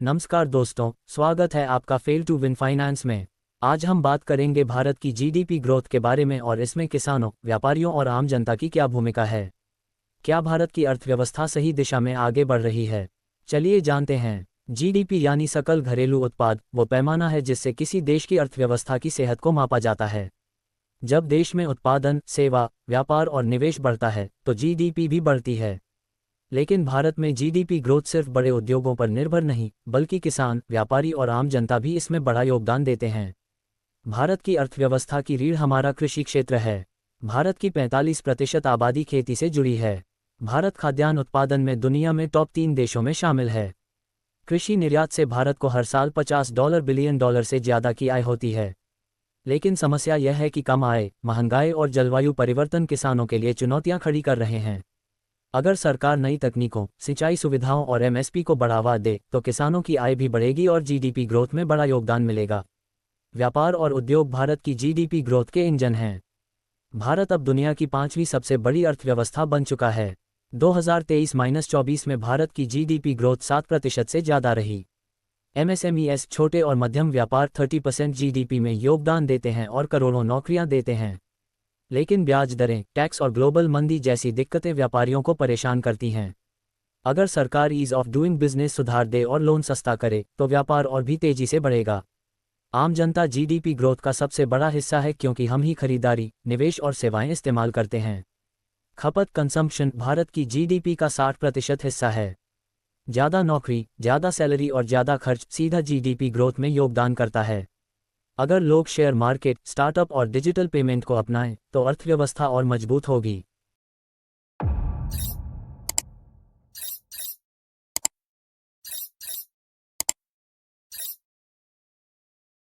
नमस्कार दोस्तों, स्वागत है आपका फेल टू विन फाइनेंस में। आज हम बात करेंगे भारत की जीडीपी ग्रोथ के बारे में और इसमें किसानों, व्यापारियों और आम जनता की क्या भूमिका है। क्या भारत की अर्थव्यवस्था सही दिशा में आगे बढ़ रही है? चलिए जानते हैं। जीडीपी यानी सकल घरेलू उत्पाद वो पैमाना है जिससे किसी देश की अर्थव्यवस्था की सेहत को मापा जाता है। जब देश में उत्पादन, सेवा, व्यापार और निवेश बढ़ता है तो जीडीपी भी बढ़ती है। लेकिन भारत में जीडीपी ग्रोथ सिर्फ बड़े उद्योगों पर निर्भर नहीं, बल्कि किसान, व्यापारी और आम जनता भी इसमें बड़ा योगदान देते हैं। भारत की अर्थव्यवस्था की रीढ़ हमारा कृषि क्षेत्र है। भारत की 45% आबादी खेती से जुड़ी है। भारत खाद्यान्न उत्पादन में दुनिया में टॉप 3 देशों में शामिल है। कृषि निर्यात से भारत को हर साल $50 बिलियन से ज़्यादा की आय होती है। लेकिन समस्या यह है कि कम आय, महंगाई और जलवायु परिवर्तन किसानों के लिए चुनौतियां खड़ी कर रहे हैं। अगर सरकार नई तकनीकों, सिंचाई सुविधाओं और एमएसपी को बढ़ावा दे तो किसानों की आय भी बढ़ेगी और जीडीपी ग्रोथ में बड़ा योगदान मिलेगा। व्यापार और उद्योग भारत की जीडीपी ग्रोथ के इंजन हैं। भारत अब दुनिया की 5वीं सबसे बड़ी अर्थव्यवस्था बन चुका है। 2023-24 में भारत की जीडीपी ग्रोथ 7% से ज़्यादा रही। एमएसएमईएस, छोटे और मध्यम व्यापार 30% जीडीपी में योगदान देते हैं और करोड़ों नौकरियां देते हैं। लेकिन ब्याज दरें, टैक्स और ग्लोबल मंदी जैसी दिक्कतें व्यापारियों को परेशान करती हैं। अगर सरकार ईज ऑफ डूइंग बिजनेस सुधार दे और लोन सस्ता करे तो व्यापार और भी तेजी से बढ़ेगा। आम जनता जीडीपी ग्रोथ का सबसे बड़ा हिस्सा है क्योंकि हम ही खरीदारी, निवेश और सेवाएं इस्तेमाल करते हैं। खपत कंजम्पशन भारत की जीडीपी का 60% हिस्सा है। ज़्यादा नौकरी, ज़्यादा सैलरी और ज़्यादा खर्च सीधा जीडीपी ग्रोथ में योगदान करता है। अगर लोग शेयर मार्केट, स्टार्टअप और डिजिटल पेमेंट को अपनाएं तो अर्थव्यवस्था और मजबूत होगी।